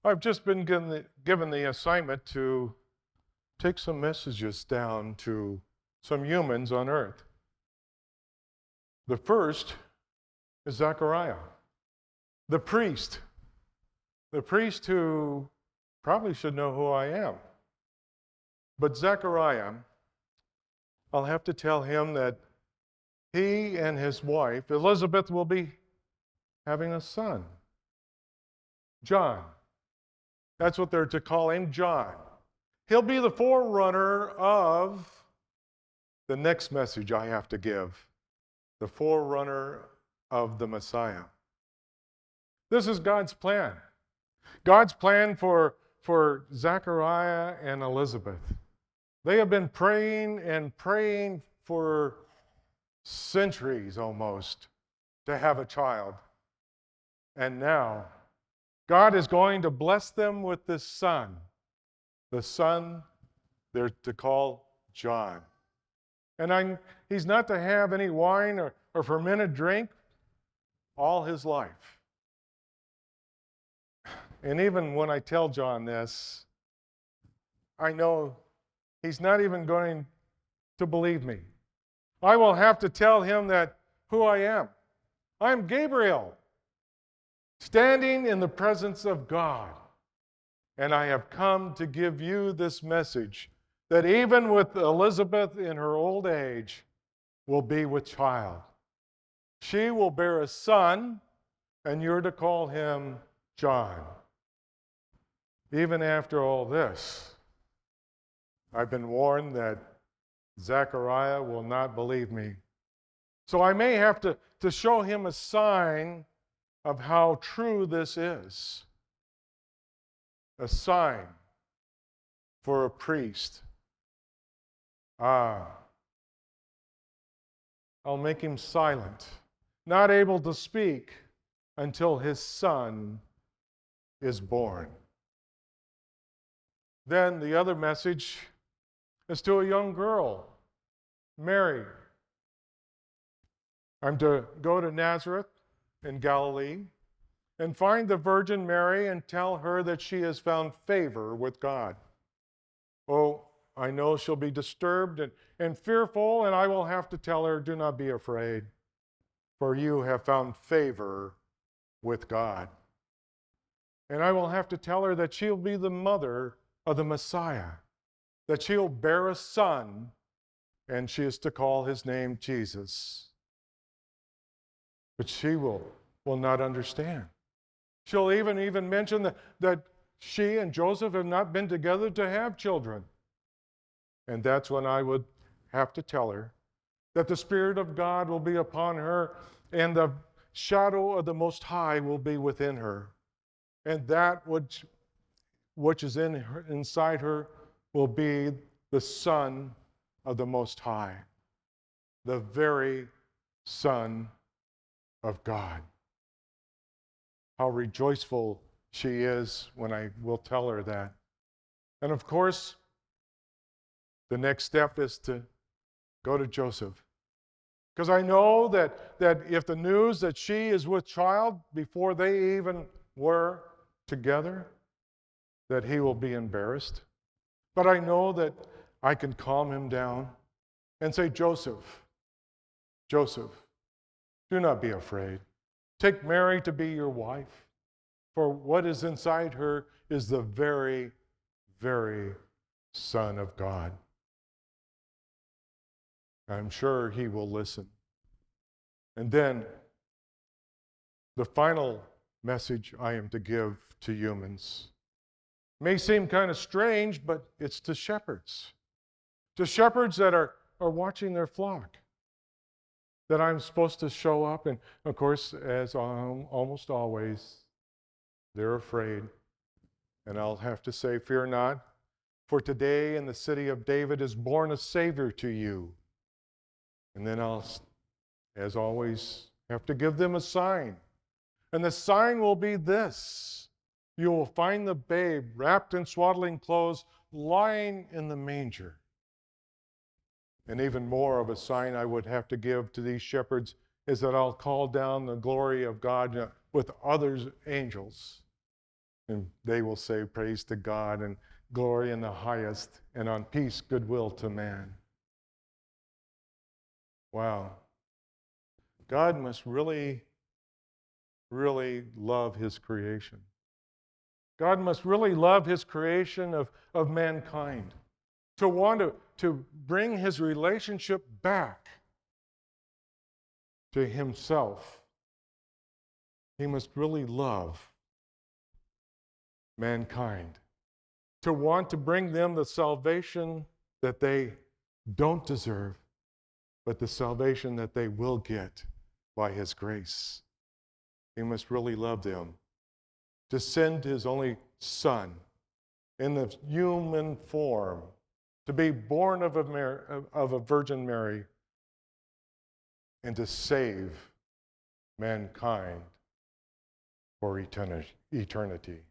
I've just been given the assignment to take some messages down to some humans on earth. The first is Zechariah, the priest. The priest who probably should know who I am. But Zechariah, I'll have to tell him that he and his wife, Elizabeth, will be having a son, John. That's what they're to call him, John. He'll be the forerunner of the next message I have to give, the forerunner of the Messiah. This is God's plan. God's plan for Zechariah and Elizabeth. They have been praying and praying for centuries almost to have a child. And now, God is going to bless them with this son. The son they're to call John. And he's not to have any wine or fermented drink all his life. And even when I tell John this, I know he's not even going to believe me. I will have to tell him that who I am. I'm Gabriel, standing in the presence of God. And I have come to give you this message that even with Elizabeth in her old age, will be with child. She will bear a son, and you're to call him John. Even after all this, I've been warned that Zechariah will not believe me. So I may have to show him a sign of how true this is. A sign for a priest. I'll make him silent, not able to speak until his son is born. Then the other message is to a young girl, Mary. I'm to go to Nazareth in Galilee and find the Virgin Mary and tell her that she has found favor with God. Oh, I know she'll be disturbed and fearful, and I will have to tell her, do not be afraid, for you have found favor with God. And I will have to tell her that she'll be the mother of the Messiah, that she'll bear a son, and she is to call his name Jesus. But she will not understand. She'll even mention that she and Joseph have not been together to have children. And that's when I would have to tell her that the Spirit of God will be upon her and the shadow of the Most High will be within her. And that which is inside her will be the Son of the Most High, the very Son of God. How rejoiceful she is when I will tell her that. And of course, the next step is to go to Joseph. Because I know that if the news that she is with child before they even were together, that he will be embarrassed. But I know that I can calm him down and say, Joseph, do not be afraid. Take Mary to be your wife, for what is inside her is the very, very Son of God. I'm sure he will listen. And then, the final message I am to give to humans may seem kind of strange, but it's to shepherds that are watching their flock, that I'm supposed to show up. And of course, as almost always, they're afraid. And I'll have to say, fear not, for today in the city of David is born a Savior to you. And then I'll, as always, have to give them a sign. And the sign will be this. You will find the babe wrapped in swaddling clothes, lying in the manger. And even more of a sign I would have to give to these shepherds is that I'll call down the glory of God with others angels. And they will say, praise to God and glory in the highest, and on peace, goodwill to man. Wow. God must really, really love his creation. God must really love his creation of mankind to want to bring his relationship back to himself. He must really love mankind to want to bring them the salvation that they don't deserve, but the salvation that they will get by his grace. He must really love them to send his only Son in the human form, to be born of a Virgin Mary, and to save mankind for eternity.